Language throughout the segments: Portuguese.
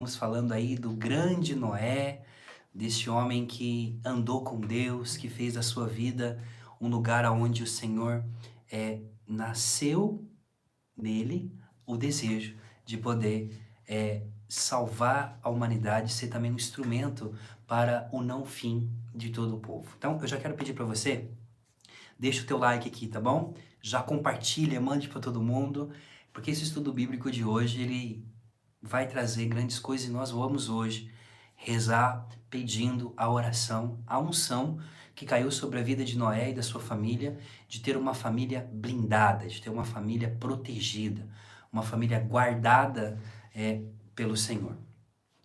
Estamos falando aí do grande Noé, deste homem que andou com Deus, que fez da sua vida um lugar onde o Senhor nasceu nele o desejo de poder salvar a humanidade, ser também um instrumento para o não fim de todo o povo. Então, eu já quero pedir para você, deixa o teu like aqui, tá bom? Já compartilha, mande para todo mundo, porque esse estudo bíblico de hoje, ele vai trazer grandes coisas e nós vamos hoje rezar pedindo a oração, a unção que caiu sobre a vida de Noé e da sua família, de ter uma família blindada, de ter uma família protegida, uma família guardada pelo Senhor.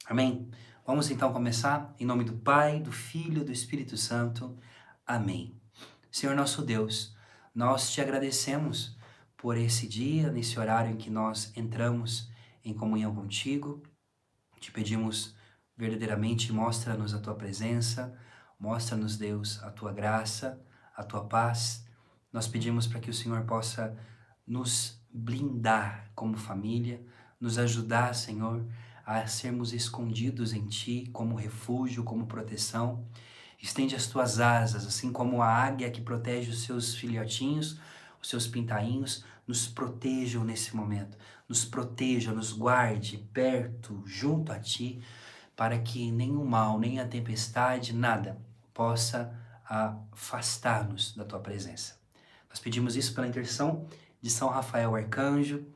Amém? Vamos então começar em nome do Pai, do Filho e do Espírito Santo. Amém. Senhor nosso Deus, nós te agradecemos por esse dia, nesse horário em que nós entramos em comunhão contigo. Te pedimos verdadeiramente, mostra-nos a tua presença, mostra-nos, Deus, a tua graça, a tua paz. Nós pedimos para que o Senhor possa nos blindar como família, nos ajudar, Senhor, a sermos escondidos em Ti como refúgio, como proteção. Estende as tuas asas, assim como a águia que protege os seus filhotinhos, os seus pintainhos, nos protejam nesse momento. Nos proteja, nos guarde perto, junto a Ti, para que nenhum mal, nem a tempestade, nada possa afastar-nos da Tua presença. Nós pedimos isso pela intercessão de São Rafael Arcanjo,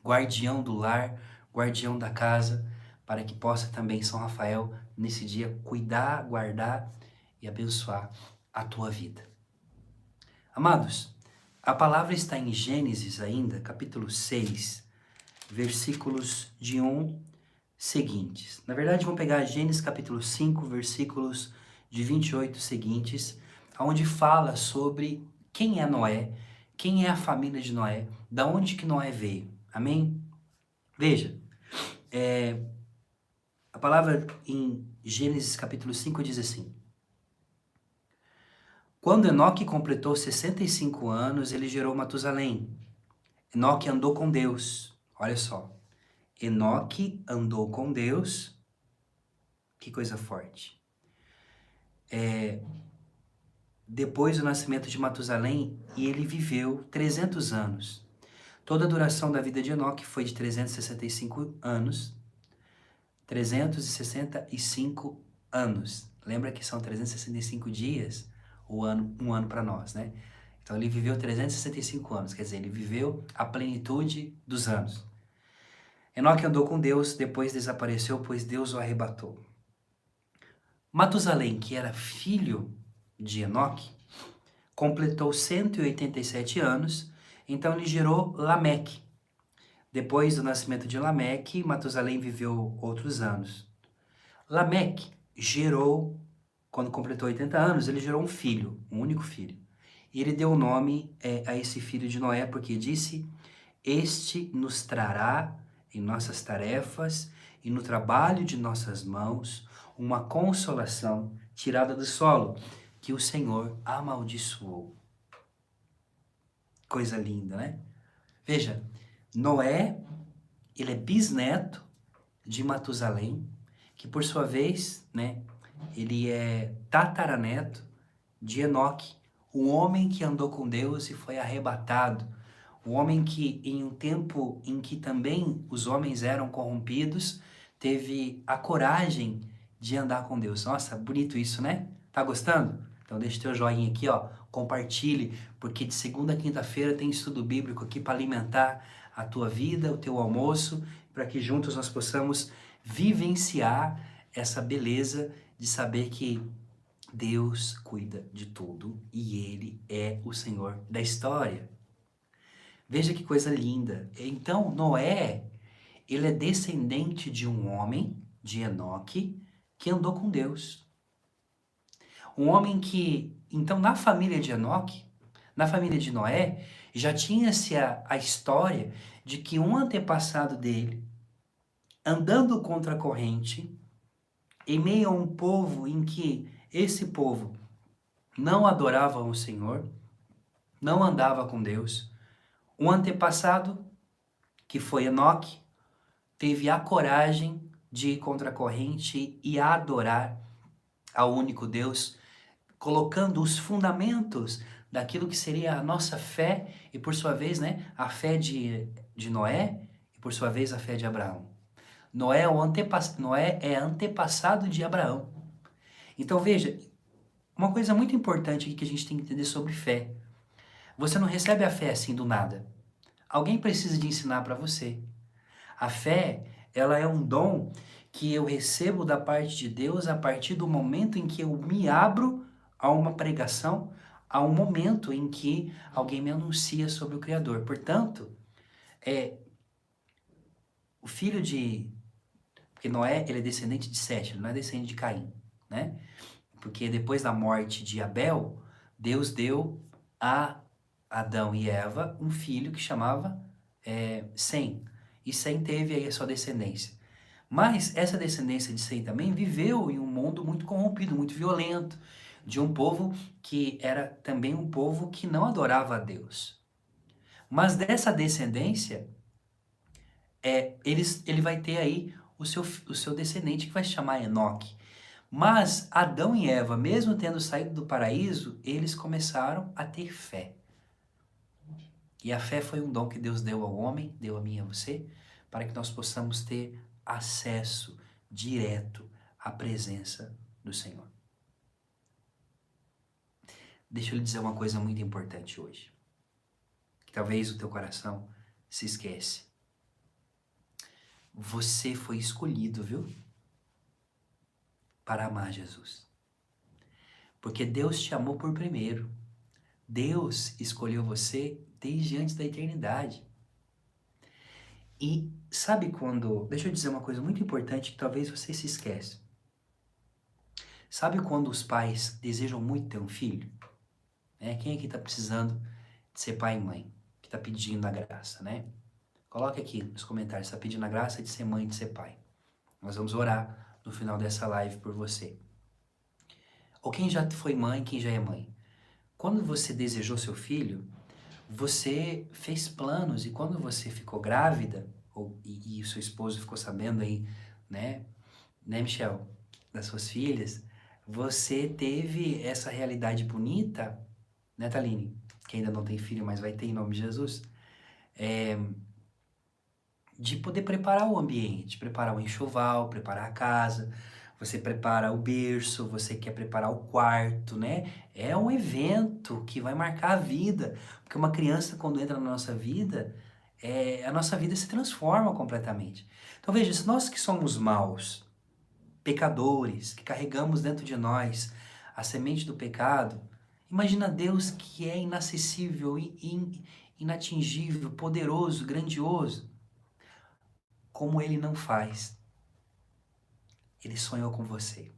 guardião do lar, guardião da casa, para que possa também São Rafael, nesse dia, cuidar, guardar e abençoar a tua vida. Amados, a palavra está em Gênesis ainda, capítulo 6, versículos de 1 seguintes. Na verdade, vamos pegar Gênesis capítulo 5, versículos de 28 seguintes, onde fala sobre quem é Noé, quem é a família de Noé, da onde que Noé veio. Amém? Veja, a palavra em Gênesis capítulo 5 diz assim: Quando Enoque completou 65 anos, ele gerou Matusalém. Enoque andou com Deus. Olha só. Enoque andou com Deus. Que coisa forte. Depois do nascimento de Matusalém, e ele viveu 300 anos. Toda a duração da vida de Enoque foi de 365 anos. 365 anos. Lembra que são 365 dias, um ano para nós, né? Então ele viveu 365 anos, quer dizer, ele viveu a plenitude dos anos. Enoque andou com Deus, depois desapareceu, pois Deus o arrebatou. Matusalém, que era filho de Enoque, completou 187 anos, então ele gerou Lameque. Depois do nascimento de Lameque, Matusalém viveu outros anos. Lameque gerou, quando completou 80 anos, ele gerou um filho, um único filho. E ele deu o nome a esse filho de Noé, porque disse: Este nos trará em nossas tarefas e no trabalho de nossas mãos uma consolação tirada do solo, que o Senhor amaldiçoou. Coisa linda, né? Veja, Noé, ele é bisneto de Matusalém, que por sua vez, né, ele é tataraneto de Enoque, o homem que andou com Deus e foi arrebatado, o homem que em um tempo em que também os homens eram corrompidos, teve a coragem de andar com Deus. Nossa, bonito isso, né? Tá gostando? Então deixa teu joinha aqui, ó, compartilhe, porque de segunda a quinta-feira tem estudo bíblico aqui para alimentar a tua vida, o teu almoço, para que juntos nós possamos vivenciar essa beleza de saber que Deus cuida de tudo e Ele é o Senhor da história. Veja que coisa linda. Então, Noé, ele é descendente de um homem, de Enoque, que andou com Deus. Um homem que, então, na família de Enoque, na família de Noé, já tinha-se a história de que um antepassado dele, andando contra a corrente, em meio a um povo em que esse povo não adorava o Senhor, não andava com Deus, um antepassado, que foi Enoque, teve a coragem de ir contra a corrente e adorar ao único Deus, colocando os fundamentos daquilo que seria a nossa fé e, por sua vez, né, a fé de Noé e, por sua vez, a fé de Abraão. Noé é antepassado de Abraão. Então, veja, uma coisa muito importante aqui que a gente tem que entender sobre fé. Você não recebe a fé assim do nada. Alguém precisa de ensinar para você. A fé, ela é um dom que eu recebo da parte de Deus a partir do momento em que eu me abro a uma pregação, a um momento em que alguém me anuncia sobre o Criador. Portanto, o filho de... Porque Noé, ele é descendente de Sete, ele não é descendente de Caim, né? Porque depois da morte de Abel, Deus deu a Adão e Eva um filho que chamava Sem. E Sem teve aí a sua descendência. Mas essa descendência de Sem também viveu em um mundo muito corrompido, muito violento, de um povo que era também um povo que não adorava a Deus. Mas dessa descendência, ele vai ter aí o seu descendente que vai se chamar Enoque. Mas Adão e Eva, mesmo tendo saído do paraíso, eles começaram a ter fé. E a fé foi um dom que Deus deu ao homem, deu a mim e a você, para que nós possamos ter acesso direto à presença do Senhor. Deixa eu lhe dizer uma coisa muito importante hoje, que talvez o teu coração se esquece. Você foi escolhido, viu? Para amar Jesus. Porque Deus te amou por primeiro. Deus escolheu você desde antes da eternidade. E sabe quando... Deixa eu dizer uma coisa muito importante que talvez você se esqueça. Sabe quando os pais desejam muito ter um filho? Quem aqui está precisando de ser pai e mãe? Que está pedindo a graça, né? Coloque aqui nos comentários, está pedindo a graça de ser mãe e de ser pai. Nós vamos orar no final dessa live por você. Ou quem já foi mãe, quem já é mãe. Quando você desejou seu filho, você fez planos e quando você ficou grávida, e o seu esposo ficou sabendo aí, né, Michel, das suas filhas, você teve essa realidade bonita, né, Thaline, que ainda não tem filho, mas vai ter em nome de Jesus, de poder preparar o ambiente, preparar o enxoval, preparar a casa, você prepara o berço, você quer preparar o quarto, né? É um evento que vai marcar a vida, porque uma criança quando entra na nossa vida, a nossa vida se transforma completamente. Então veja, se nós que somos maus, pecadores, que carregamos dentro de nós a semente do pecado, imagina Deus que é inacessível, inatingível, poderoso, grandioso, como Ele não faz. Ele sonhou com você.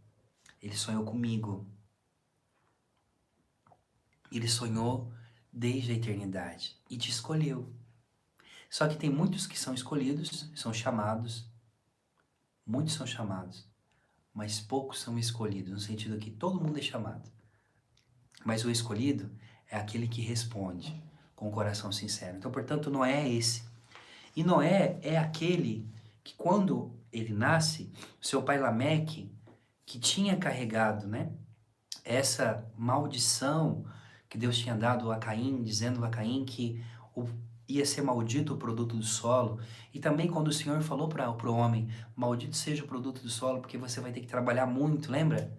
Ele sonhou comigo. Ele sonhou desde a eternidade e te escolheu. Só que tem muitos que são escolhidos, são chamados, muitos são chamados, mas poucos são escolhidos, no sentido que todo mundo é chamado. Mas o escolhido é aquele que responde com o coração sincero. Então, portanto, Noé é esse. E Noé é aquele que quando ele nasce, seu pai Lameque, que tinha carregado, né, essa maldição que Deus tinha dado a Caim, dizendo a Caim que ia ser maldito o produto do solo. E também quando o Senhor falou para o homem, maldito seja o produto do solo, porque você vai ter que trabalhar muito, lembra?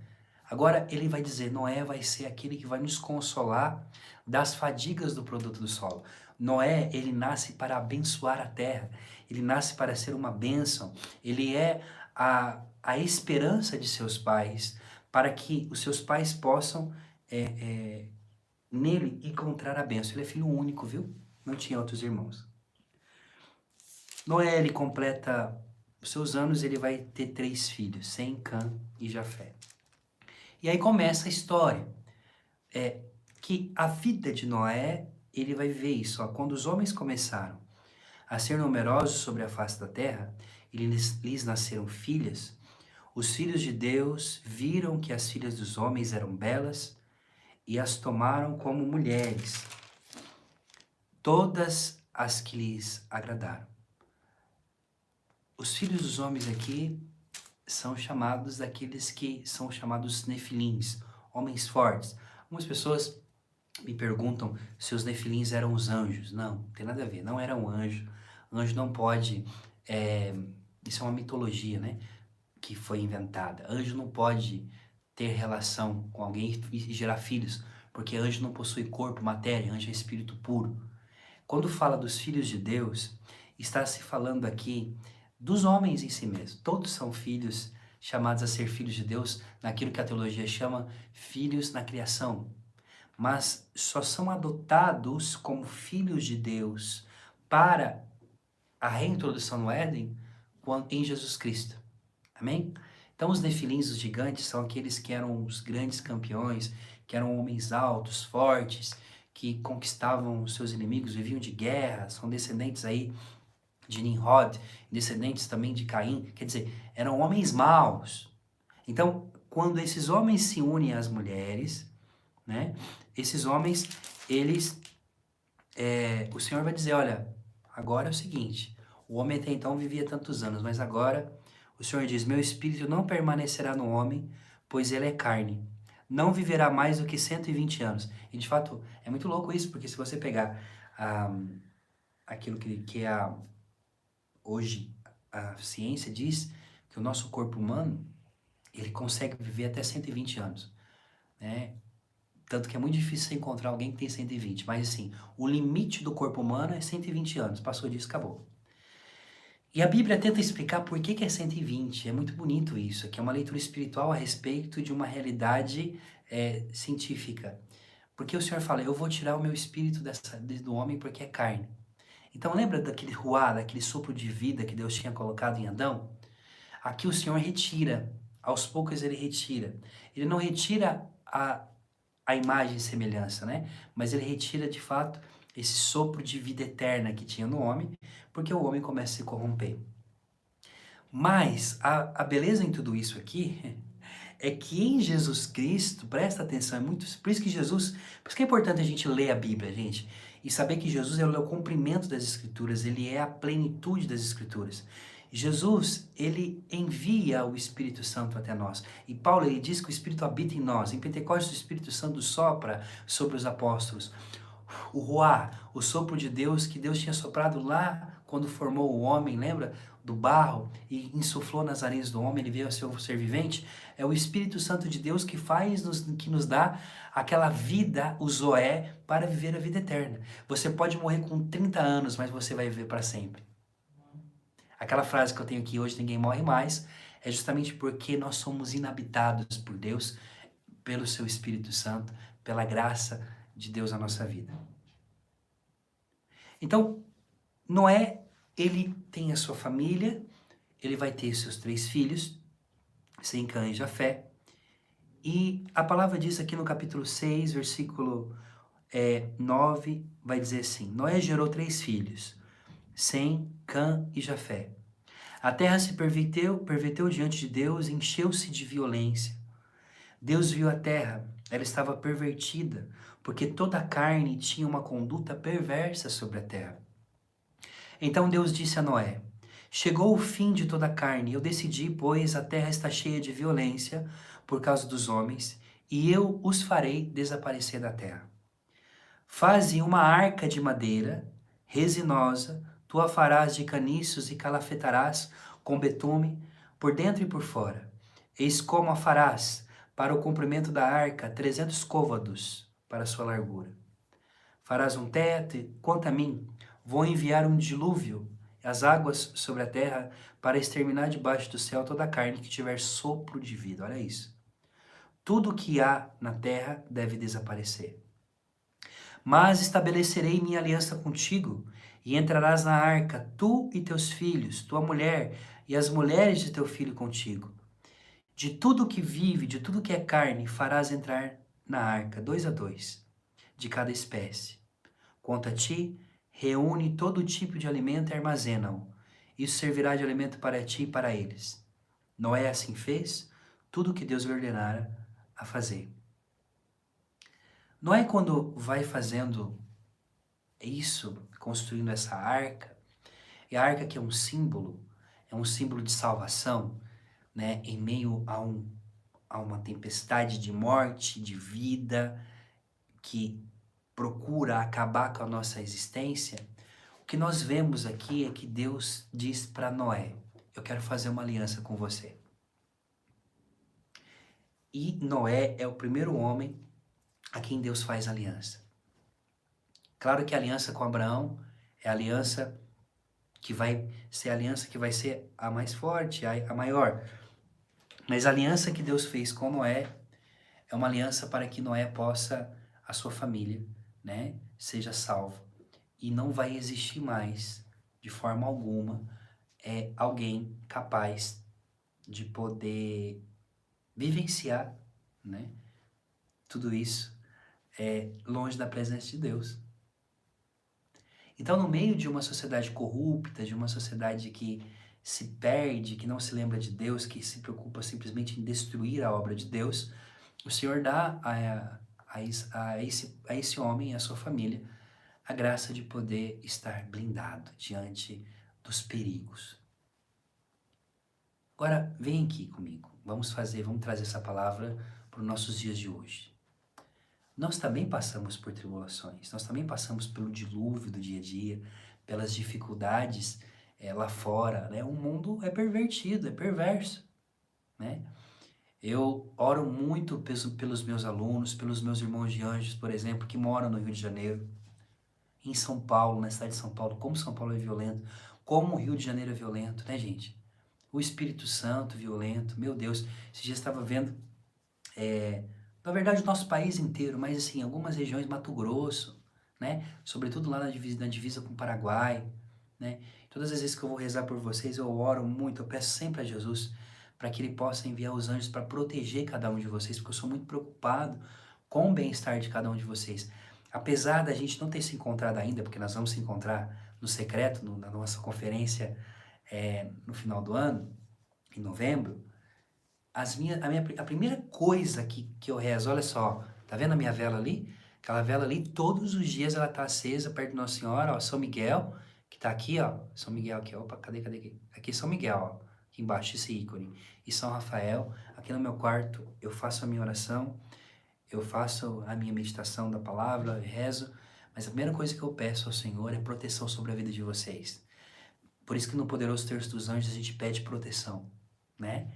Agora ele vai dizer, Noé vai ser aquele que vai nos consolar das fadigas do produto do solo. Noé, ele nasce para abençoar a terra, ele nasce para ser uma bênção, ele é a esperança de seus pais, para que os seus pais possam nele encontrar a bênção. Ele é filho único, viu? Não tinha outros irmãos. Noé, ele completa os seus anos, ele vai ter 3 filhos, Sem, Cã e Jafé. E aí começa a história, que a vida de Noé, ele vai ver isso, ó, quando os homens começaram a ser numerosos sobre a face da terra, e lhes nasceram filhas, os filhos de Deus viram que as filhas dos homens eram belas e as tomaram como mulheres, todas as que lhes agradaram. Os filhos dos homens aqui são chamados daqueles que são chamados nefilins, homens fortes. Algumas pessoas me perguntam se os nefilins eram os anjos. Não, tem nada a ver, não era um anjo. Anjo não pode, é, isso é uma mitologia, né, que foi inventada. Anjo não pode ter relação com alguém e gerar filhos, porque anjo não possui corpo, matéria, anjo é espírito puro. Quando fala dos filhos de Deus, está se falando aqui dos homens em si mesmo. Todos são filhos, chamados a ser filhos de Deus, naquilo que a teologia chama filhos na criação. Mas só são adotados como filhos de Deus para a reintrodução no Éden em Jesus Cristo. Amém? Então os nefilins, os gigantes, são aqueles que eram os grandes campeões, que eram homens altos, fortes, que conquistavam os seus inimigos, viviam de guerra, são descendentes aí de Nimrod, descendentes também de Caim, quer dizer, eram homens maus. Então, quando esses homens se unem às mulheres, né, esses homens, o Senhor vai dizer, olha, agora é o seguinte, o homem até então vivia tantos anos, mas agora o Senhor diz, meu espírito não permanecerá no homem, pois ele é carne. Não viverá mais do que 120 anos. E de fato, é muito louco isso, porque se você pegar aquilo que hoje a ciência diz, que o nosso corpo humano, ele consegue viver até 120 anos, né? Tanto que é muito difícil você encontrar alguém que tem 120, mas assim, o limite do corpo humano é 120 anos, passou disso, acabou. E a Bíblia tenta explicar por que é 120, é muito bonito isso, que é uma leitura espiritual a respeito de uma realidade científica. Porque o Senhor fala, eu vou tirar o meu espírito do homem porque é carne. Então lembra daquele ruá, daquele sopro de vida que Deus tinha colocado em Adão? Aqui o Senhor retira, aos poucos ele retira. Ele não retira a imagem e semelhança, né? Mas ele retira de fato esse sopro de vida eterna que tinha no homem, porque o homem começa a se corromper. Mas a beleza em tudo isso aqui é que em Jesus Cristo, presta atenção, é muito, por isso que é importante a gente ler a Bíblia, gente, e saber que Jesus é o cumprimento das Escrituras, ele é a plenitude das Escrituras. Jesus, ele envia o Espírito Santo até nós. E Paulo, ele diz que o Espírito habita em nós. Em Pentecostes, o Espírito Santo sopra sobre os apóstolos. O Ruá, o sopro de Deus que Deus tinha soprado lá quando formou o homem, lembra? Do barro e insuflou nas areias do homem, ele veio a ser um ser vivente. É o Espírito Santo de Deus que nos dá aquela vida, o Zoé, para viver a vida eterna. Você pode morrer com 30 anos, mas você vai viver para sempre. Aquela frase que eu tenho aqui, hoje ninguém morre mais, é justamente porque nós somos inabitados por Deus, pelo seu Espírito Santo, pela graça de Deus na nossa vida. Então, Noé, ele tem a sua família, ele vai ter seus 3 filhos, Sem, Cã e Jafé, e a palavra diz aqui no capítulo 6, versículo 9, vai dizer assim, Noé gerou 3 filhos, Sem, Cã e Jafé. A terra se perverteu diante de Deus, encheu-se de violência. Deus viu a terra, ela estava pervertida, porque toda a carne tinha uma conduta perversa sobre a terra. Então Deus disse a Noé, chegou o fim de toda a carne, eu decidi, pois a terra está cheia de violência por causa dos homens, e eu os farei desaparecer da terra. Faze uma arca de madeira resinosa, tu a farás de caniços e calafetarás com betume por dentro e por fora. Eis como a farás para o comprimento da arca, 300 côvados para a sua largura. Farás um teto, e, quanto a mim, vou enviar um dilúvio, as águas sobre a terra, para exterminar debaixo do céu toda a carne que tiver sopro de vida. Olha isso. Tudo que há na terra deve desaparecer. Mas estabelecerei minha aliança contigo, e entrarás na arca, tu e teus filhos, tua mulher, e as mulheres de teu filho contigo. De tudo que vive, de tudo que é carne, farás entrar na arca, 2 a 2, de cada espécie. Quanto a ti, reúne todo tipo de alimento e armazena-o. Isso servirá de alimento para ti e para eles. Noé assim fez, tudo o que Deus lhe ordenara a fazer. Noé, quando vai fazendo isso, construindo essa arca, e a arca que é um símbolo de salvação, né, em meio a uma tempestade de morte, de vida, que procura acabar com a nossa existência, o que nós vemos aqui é que Deus diz para Noé: eu quero fazer uma aliança com você. E Noé é o primeiro homem a quem Deus faz aliança. Claro que a aliança com Abraão é a aliança que vai ser a aliança que vai ser a mais forte, a maior. Mas a aliança que Deus fez com Noé é uma aliança para que Noé possa, a sua família, né, seja salva. E não vai existir mais, de forma alguma, alguém capaz de poder vivenciar, né, tudo isso longe da presença de Deus. Então, no meio de uma sociedade corrupta, de uma sociedade que se perde, que não se lembra de Deus, que se preocupa simplesmente em destruir a obra de Deus, o Senhor dá a esse homem e a sua família a graça de poder estar blindado diante dos perigos. Agora, vem aqui comigo. Vamos trazer essa palavra para os nossos dias de hoje. Nós também passamos por tribulações, nós também passamos pelo dilúvio do dia a dia, pelas dificuldades lá fora, né? O mundo é pervertido, é perverso, né? Eu oro muito pelos meus alunos, pelos meus irmãos de anjos, por exemplo, que moram no Rio de Janeiro, em São Paulo, na cidade de São Paulo, como São Paulo é violento, como o Rio de Janeiro é violento, né, gente? O Espírito Santo violento, meu Deus, esse dia eu estava vendo, na verdade o nosso país inteiro, mas assim, algumas regiões, Mato Grosso, né, sobretudo lá na divisa com o Paraguai, né, todas as vezes que eu vou rezar por vocês, eu oro muito, eu peço sempre a Jesus para que Ele possa enviar os anjos para proteger cada um de vocês, porque eu sou muito preocupado com o bem-estar de cada um de vocês. Apesar da gente não ter se encontrado ainda, porque nós vamos se encontrar no secreto, na nossa conferência no final do ano, em novembro, a primeira coisa que eu rezo, olha só, tá vendo a minha vela ali? Aquela vela ali, todos os dias ela tá acesa perto de Nossa Senhora, ó, São Miguel, que tá aqui, ó, São Miguel aqui, opa, cadê aqui? Aqui é São Miguel, ó, aqui embaixo, esse ícone, e São Rafael, aqui no meu quarto, eu faço a minha oração, eu faço a minha meditação da palavra, eu rezo, mas a primeira coisa que eu peço ao Senhor é proteção sobre a vida de vocês. Por isso que no poderoso terço dos anjos a gente pede proteção, né?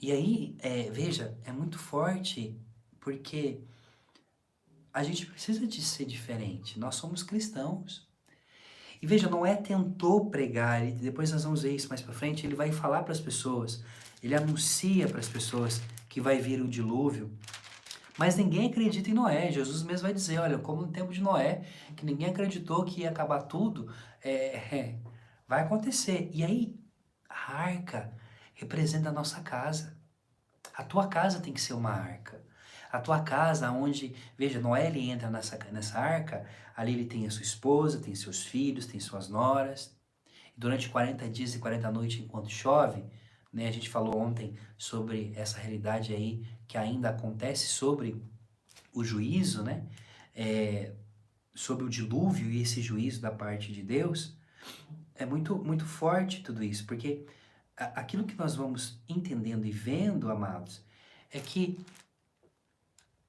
E aí, veja, é muito forte porque a gente precisa de ser diferente. Nós somos cristãos. E veja, Noé tentou pregar, e depois nós vamos ver isso mais pra frente, ele vai falar para as pessoas, ele anuncia para as pessoas que vai vir o dilúvio, mas ninguém acredita em Noé. Jesus mesmo vai dizer, olha, como no tempo de Noé, que ninguém acreditou que ia acabar tudo, vai acontecer. E aí, a arca representa a nossa casa. A tua casa tem que ser uma arca. A tua casa, onde, veja, Noé ele entra nessa arca, ali ele tem a sua esposa, tem seus filhos, tem suas noras. Durante 40 dias e 40 noites, enquanto chove, né, a gente falou ontem sobre essa realidade aí que ainda acontece sobre o juízo, né? Sobre o dilúvio e esse juízo da parte de Deus. É muito, muito forte tudo isso, porque aquilo que nós vamos entendendo e vendo, amados, é que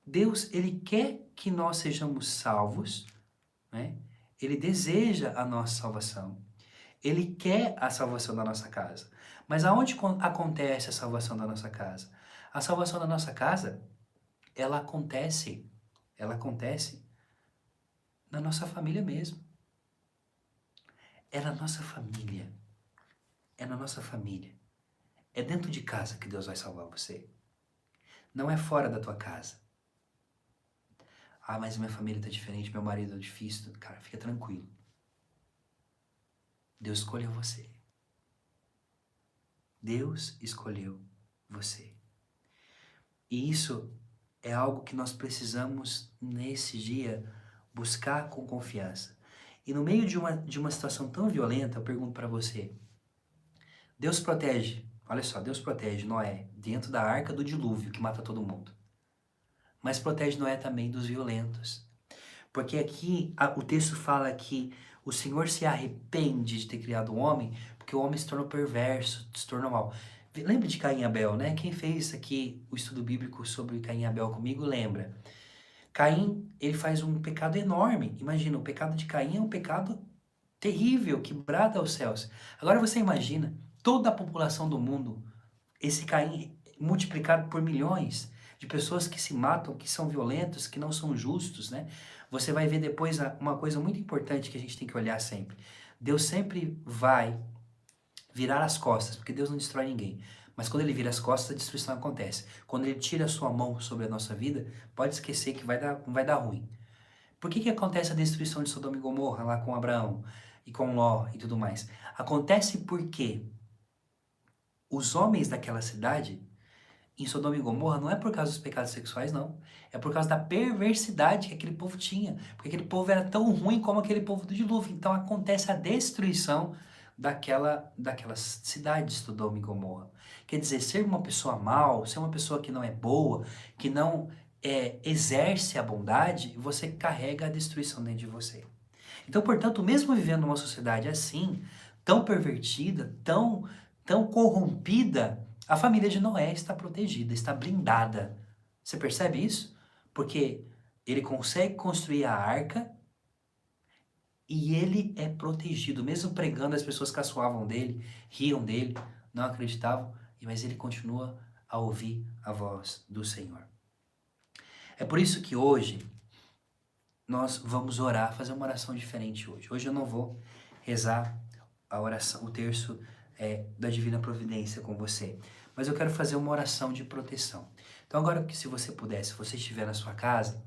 Deus, Ele quer que nós sejamos salvos, né? Ele deseja a nossa salvação. Ele quer a salvação da nossa casa. Mas aonde acontece a salvação da nossa casa? A salvação da nossa casa, ela acontece na nossa família mesmo. É na nossa família. É na nossa família. É dentro de casa que Deus vai salvar você. Não é fora da tua casa. Ah, mas minha família tá diferente, meu marido é difícil. Cara, fica tranquilo. Deus escolheu você. Deus escolheu você. E isso é algo que nós precisamos, nesse dia, buscar com confiança. E no meio de uma situação tão violenta, eu pergunto para você, Deus protege, olha só, Deus protege Noé dentro da arca do dilúvio, que mata todo mundo. Mas protege Noé também dos violentos. Porque aqui o texto fala que o Senhor se arrepende de ter criado o homem, porque o homem se tornou perverso, se tornou mal. Lembra de Caim e Abel, né? Quem fez aqui o estudo bíblico sobre Caim e Abel comigo, lembra. Caim, ele faz um pecado enorme. Imagina, o pecado de Caim é um pecado terrível, que brada aos céus. Agora você imagina toda a população do mundo, esse Caim multiplicado por milhões de pessoas que se matam, que são violentos, que não são justos, né? Você vai ver depois uma coisa muito importante que a gente tem que olhar sempre. Deus sempre vai virar as costas, porque Deus não destrói ninguém. Mas quando ele vira as costas, a destruição acontece. Quando ele tira a sua mão sobre a nossa vida, pode esquecer que não vai dar ruim. Por que acontece a destruição de Sodoma e Gomorra lá com Abraão e com Ló e tudo mais? Acontece porque os homens daquela cidade, em Sodoma e Gomorra, não é por causa dos pecados sexuais, não. É por causa da perversidade que aquele povo tinha. Porque aquele povo era tão ruim como aquele povo do dilúvio. Então acontece a destruição daquela cidade de Sodoma e Gomorra. Quer dizer, ser uma pessoa mal, ser uma pessoa que não é boa, que não exerce a bondade, você carrega a destruição dentro de você. Então, portanto, mesmo vivendo numa sociedade assim, tão pervertida, tão corrompida, a família de Noé está protegida, está blindada. Você percebe isso? Porque ele consegue construir a arca e ele é protegido. Mesmo pregando, as pessoas caçoavam dele, riam dele, não acreditavam, mas ele continua a ouvir a voz do Senhor. É por isso que hoje nós vamos orar, fazer uma oração diferente hoje. Hoje eu não vou rezar a oração, o terço da Divina Providência com você, mas eu quero fazer uma oração de proteção. Então agora, que se você puder, se você estiver na sua casa,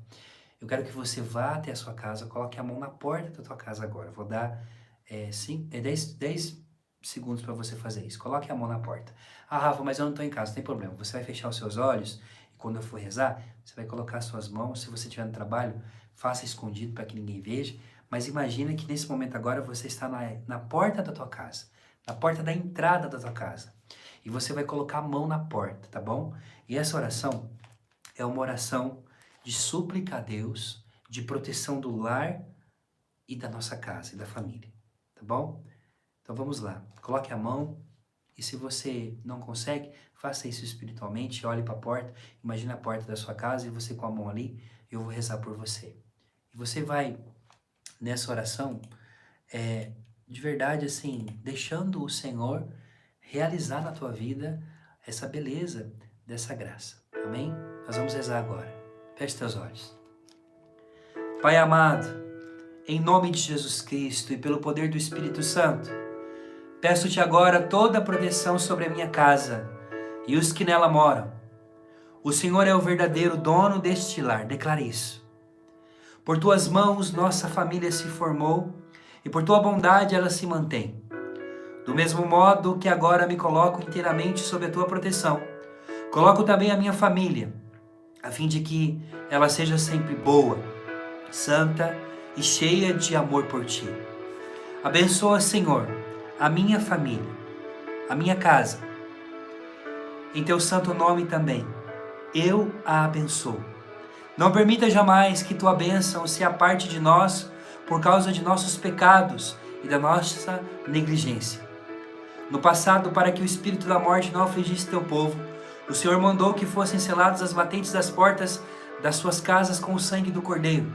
eu quero que você vá até a sua casa, coloque a mão na porta da tua casa agora. Eu vou dar 10 segundos para você fazer isso. Coloque a mão na porta. Ah, Rafa, mas eu não estou em casa, não tem problema. Você vai fechar os seus olhos e quando eu for rezar, você vai colocar as suas mãos. Se você estiver no trabalho, faça escondido para que ninguém veja. Mas imagina que nesse momento agora você está na porta da tua casa, na porta da entrada da tua casa. E você vai colocar a mão na porta, tá bom? E essa oração é uma oração de súplica a Deus, de proteção do lar e da nossa casa e da família, tá bom? Então vamos lá, coloque a mão e se você não consegue, faça isso espiritualmente, olhe para a porta, imagine a porta da sua casa e você com a mão ali, eu vou rezar por você. E você vai, nessa oração, de verdade assim, deixando o Senhor realizar na tua vida essa beleza dessa graça, amém? Nós vamos rezar agora. Feche teus olhos. Pai amado, em nome de Jesus Cristo e pelo poder do Espírito Santo, peço-te agora toda a proteção sobre a minha casa e os que nela moram. O Senhor é o verdadeiro dono deste lar, declara isso. Por tuas mãos nossa família se formou e por tua bondade ela se mantém. Do mesmo modo que agora me coloco inteiramente sob a tua proteção, coloco também a minha família, a fim de que ela seja sempre boa, santa e cheia de amor por ti. Abençoa, Senhor, a minha família, a minha casa. Em teu santo nome também, eu a abençoo. Não permita jamais que tua bênção se aparte de nós por causa de nossos pecados e da nossa negligência. No passado, para que o espírito da morte não afligisse teu povo, o Senhor mandou que fossem seladas as batentes das portas das suas casas com o sangue do Cordeiro.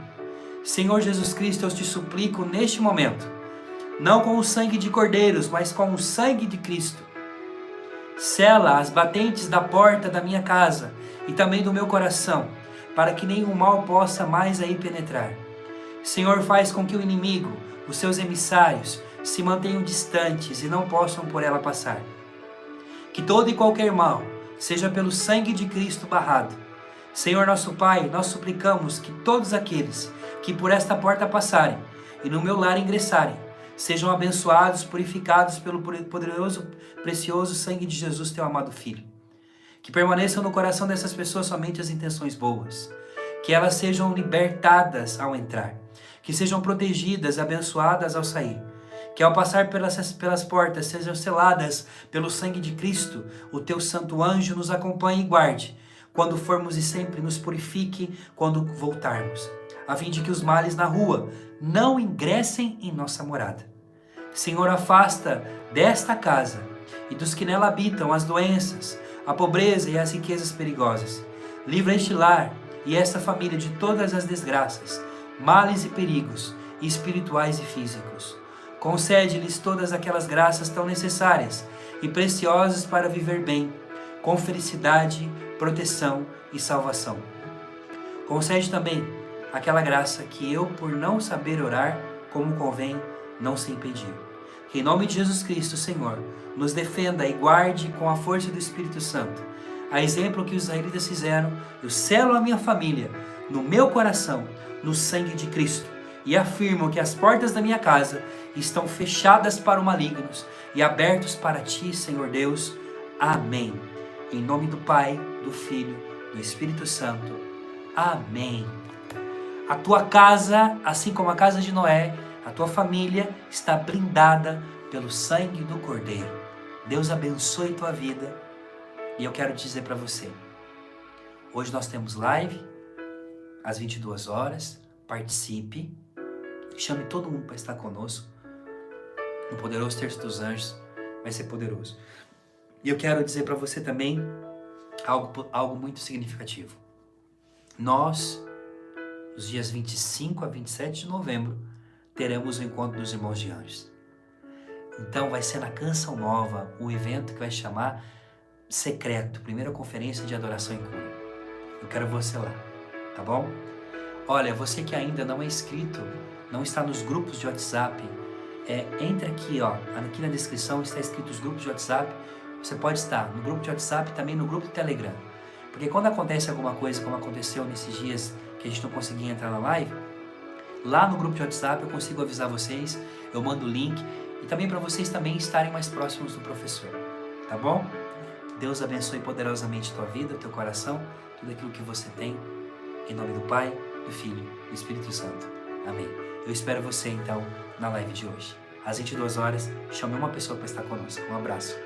Senhor Jesus Cristo, eu te suplico neste momento, não com o sangue de cordeiros, mas com o sangue de Cristo. Sela as batentes da porta da minha casa e também do meu coração, para que nenhum mal possa mais aí penetrar. Senhor, faz com que o inimigo, os seus emissários, se mantenham distantes e não possam por ela passar. Que todo e qualquer mal seja pelo sangue de Cristo barrado. Senhor nosso Pai, nós suplicamos que todos aqueles que por esta porta passarem e no meu lar ingressarem, sejam abençoados, purificados pelo poderoso, precioso sangue de Jesus, teu amado Filho. Que permaneçam no coração dessas pessoas somente as intenções boas. Que elas sejam libertadas ao entrar. Que sejam protegidas, abençoadas ao sair. Que ao passar pelas portas sejam seladas pelo sangue de Cristo. O teu santo anjo nos acompanhe e guarde. Quando formos e sempre nos purifique quando voltarmos. A fim de que os males na rua não ingressem em nossa morada. Senhor, afasta desta casa e dos que nela habitam as doenças, a pobreza e as riquezas perigosas. Livra este lar e esta família de todas as desgraças, males e perigos, espirituais e físicos. Concede-lhes todas aquelas graças tão necessárias e preciosas para viver bem, com felicidade, proteção e salvação. Concede também aquela graça que eu, por não saber orar como convém, não sei pedir. Que em nome de Jesus Cristo, Senhor, nos defenda e guarde com a força do Espírito Santo. A exemplo que os israelitas fizeram, eu selo a minha família, no meu coração, no sangue de Cristo. E afirmo que as portas da minha casa estão fechadas para o malignos e abertos para ti, Senhor Deus. Amém. Em nome do Pai, do Filho, do Espírito Santo. Amém. A tua casa, assim como a casa de Noé, a tua família está blindada pelo sangue do Cordeiro. Deus abençoe tua vida. E eu quero dizer para você, hoje nós temos live às 22 horas. Participe. Chame todo mundo para estar conosco. O poderoso terço dos anjos vai ser poderoso. E eu quero dizer para você também algo muito significativo. Nós, nos dias 25 a 27 de novembro, teremos o encontro dos irmãos de anjos. Então vai ser na Canção Nova, um evento que vai chamar Secreto, primeira conferência de adoração e cura. Eu quero você lá, tá bom? Olha, você que ainda não é inscrito, não está nos grupos de WhatsApp, entre aqui, ó, aqui na descrição está escrito os grupos de WhatsApp. Você pode estar no grupo de WhatsApp e também no grupo do Telegram. Porque quando acontece alguma coisa, como aconteceu nesses dias que a gente não conseguia entrar na live, lá no grupo de WhatsApp eu consigo avisar vocês, eu mando o link e também para vocês também estarem mais próximos do professor, tá bom? Deus abençoe poderosamente tua vida, teu coração, tudo aquilo que você tem, em nome do Pai, do Filho e do Espírito Santo. Amém. Eu espero você então na live de hoje. Às 22 horas, chame uma pessoa para estar conosco. Um abraço.